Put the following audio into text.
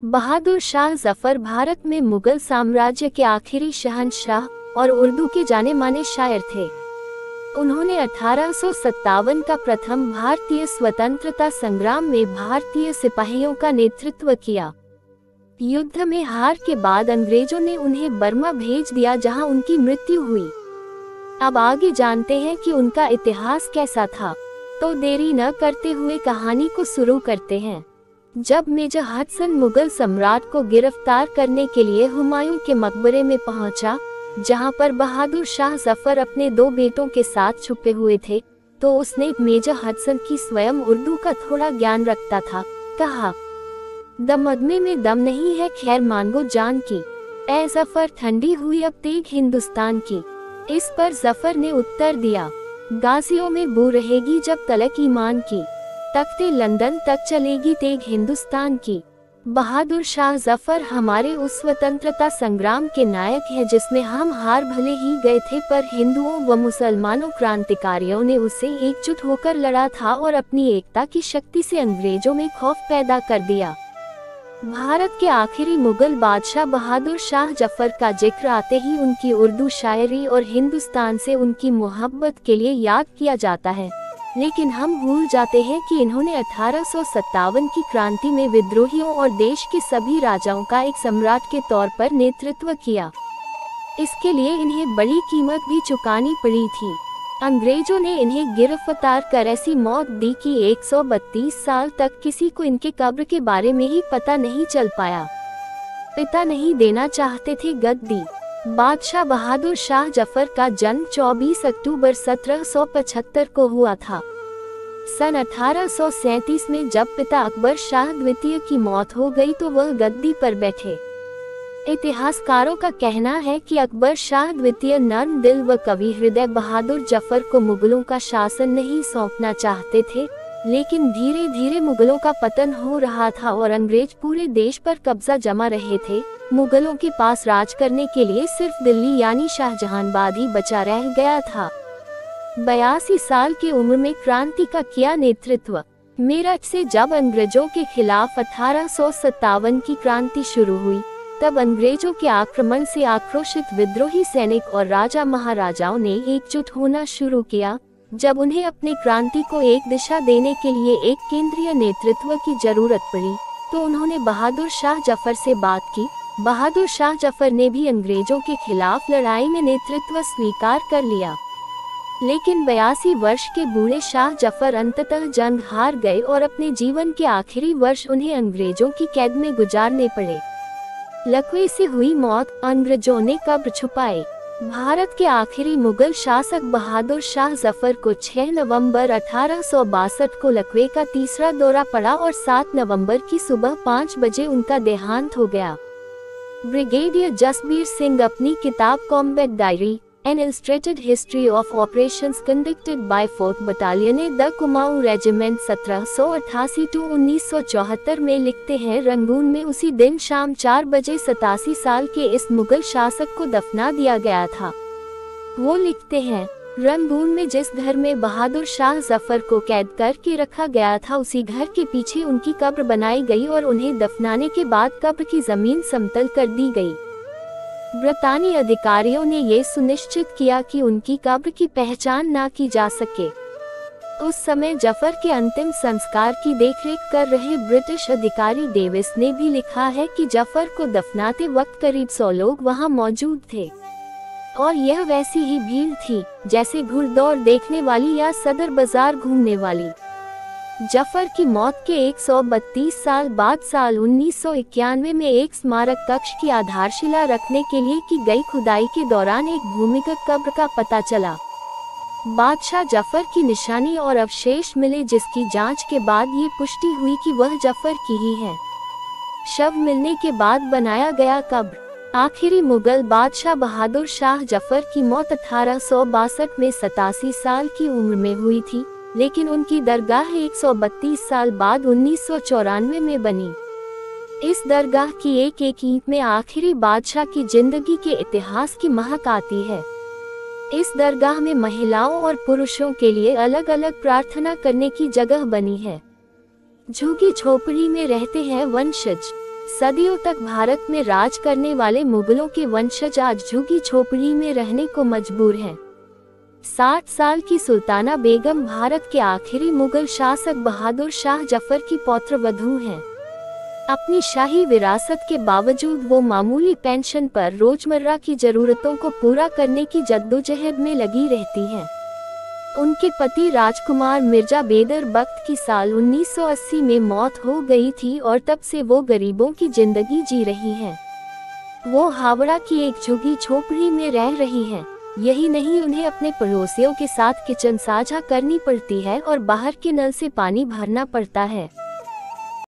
बहादुर शाह जफर भारत में मुगल साम्राज्य के आखिरी शहंशाह और उर्दू के जाने माने शायर थे। उन्होंने 1857 का प्रथम भारतीय स्वतंत्रता संग्राम में भारतीय सिपाहियों का नेतृत्व किया। युद्ध में हार के बाद अंग्रेजों ने उन्हें बर्मा भेज दिया, जहां उनकी मृत्यु हुई। अब आगे जानते हैं कि उनका इतिहास कैसा था। तो देरी न करते हुए कहानी को शुरू करते हैं। जब मेजर हडसन मुगल सम्राट को गिरफ्तार करने के लिए हुमायूं के मकबरे में पहुंचा, जहां पर बहादुर शाह जफर अपने दो बेटों के साथ छुपे हुए थे, तो उसने मेजर हडसन की स्वयं उर्दू का थोड़ा ज्ञान रखता था, कहा, दमदमे में दम नहीं है, खैर मांगो जान की। ए जफर, ठंडी हुई अब तेग हिंदुस्तान की। इस पर जफर ने उत्तर दिया, गाजियों में बू रहेगी जब तलक ईमान की, तख्ते लंदन तक चलेगी तेग हिंदुस्तान की। बहादुर शाह जफर हमारे उस स्वतंत्रता संग्राम के नायक हैं जिसमें हम हार भले ही गए थे, पर हिंदुओं व मुसलमानों क्रांतिकारियों ने उससे एकजुट होकर लड़ा था और अपनी एकता की शक्ति से अंग्रेजों में खौफ पैदा कर दिया। भारत के आखिरी मुगल बादशाह बहादुर शाह जफर का जिक्र आते ही उनकी उर्दू शायरी और हिंदुस्तान से उनकी मोहब्बत के लिए याद किया जाता है, लेकिन हम भूल जाते हैं कि इन्होंने 1857 की क्रांति में विद्रोहियों और देश के सभी राजाओं का एक सम्राट के तौर पर नेतृत्व किया। इसके लिए इन्हें बड़ी कीमत भी चुकानी पड़ी थी। अंग्रेजों ने इन्हें गिरफ्तार कर ऐसी मौत दी कि 132 साल तक किसी को इनके कब्र के बारे में ही पता नहीं चल पाया। पिता नहीं देना चाहते थे गद्दी। बादशाह बहादुर शाह जफर का जन्म 24 अक्टूबर 1775 को हुआ था। सन 1837 में जब पिता अकबर शाह द्वितीय की मौत हो गई तो वह गद्दी पर बैठे। इतिहासकारों का कहना है कि अकबर शाह द्वितीय नर्म दिल व कवि हृदय बहादुर जफर को मुगलों का शासन नहीं सौंपना चाहते थे, लेकिन धीरे धीरे मुगलों का पतन हो रहा था और अंग्रेज पूरे देश पर कब्जा जमा रहे थे। मुगलों के पास राज करने के लिए सिर्फ दिल्ली यानी शाहजहानाबाद ही बचा रह गया था। 82 साल की उम्र में क्रांति का किया नेतृत्व। मेरठ से जब अंग्रेजों के खिलाफ 1857 की क्रांति शुरू हुई, तब अंग्रेजों के आक्रमण से आक्रोशित विद्रोही सैनिक और राजा महाराजाओं ने एकजुट होना शुरू किया। जब उन्हें अपनी क्रांति को एक दिशा देने के लिए एक केंद्रीय नेतृत्व की जरूरत पड़ी, तो उन्होंने बहादुर शाह जफर से बात की। बहादुर शाह जफर ने भी अंग्रेजों के खिलाफ लड़ाई में नेतृत्व स्वीकार कर लिया, लेकिन 82 वर्ष के बूढ़े शाह जफर अंततः जंग हार गए और अपने जीवन के आखिरी वर्ष उन्हें अंग्रेजों की कैद में गुजारने पड़े। लकवे से हुई मौत, अंग्रेजों ने कब्र छुपाए। भारत के आखिरी मुगल शासक बहादुर शाह जफर को 6 नवंबर 1862 को लकवे का तीसरा दौरा पड़ा और 7 नवंबर की सुबह 5 बजे उनका देहांत हो गया। ब्रिगेडियर जसबीर सिंह अपनी किताब combat diary an illustrated history of operations conducted by 4th battalion the Kumaon regiment 1788 to 1974 में लिखते हैं, रंगून में उसी दिन शाम 4 बजे 87 साल के इस मुगल शासक को दफना दिया गया था। वो लिखते हैं, रंगून में जिस घर में बहादुर शाह जफर को कैद करके रखा गया था, उसी घर के पीछे उनकी कब्र बनाई गई और उन्हें दफनाने के बाद कब्र की जमीन समतल कर दी गई। ब्रितानी अधिकारियों ने ये सुनिश्चित किया कि उनकी कब्र की पहचान ना की जा सके। उस समय जफर के अंतिम संस्कार की देखरेख कर रहे ब्रिटिश अधिकारी डेविस ने भी लिखा है कि जफर को दफनाते वक्त करीब 100 लोग वहां मौजूद थे, और यह वैसी ही भीड़ थी जैसे घुड़दौड़ देखने वाली या सदर बाजार घूमने वाली। जफर की मौत के 132 साल बाद साल 1991 में एक स्मारक कक्ष की आधारशिला रखने के लिए की गई खुदाई के दौरान एक भूमिगत कब्र का पता चला। बादशाह जफर की निशानी और अवशेष मिले, जिसकी जांच के बाद ये पुष्टि हुई कि वह जफर की ही है। शव मिलने के बाद बनाया गया कब्र। आखिरी मुगल बादशाह बहादुर शाह जफर की मौत 1862 में 87 साल की उम्र में हुई थी, लेकिन उनकी दरगाह 132 साल बाद 1994 में बनी। इस दरगाह की एक एक ईंट में आखिरी बादशाह की जिंदगी के इतिहास की महक आती है। इस दरगाह में महिलाओं और पुरुषों के लिए अलग अलग प्रार्थना करने की जगह बनी है। झुग्गी झोपड़ी में रहते हैं वंशज। सदियों तक भारत में राज करने वाले मुगलों के वंशज आज झुग्गी झोपड़ी में रहने को मजबूर हैं। 60 साल की सुल्ताना बेगम भारत के आखिरी मुगल शासक बहादुर शाह जफर की पौत्रवधू हैं। अपनी शाही विरासत के बावजूद वो मामूली पेंशन पर रोजमर्रा की जरूरतों को पूरा करने की जद्दोजहद में लगी रहती हैं। उनके पति राजकुमार मिर्जा बेदर बख्त की साल 1980 में मौत हो गई थी और तब से वो गरीबों की जिंदगी जी रही हैं। वो हावड़ा की एक झुग्गी झोपड़ी में रह रही हैं। यही नहीं, उन्हें अपने पड़ोसियों के साथ किचन साझा करनी पड़ती है और बाहर के नल से पानी भरना पड़ता है।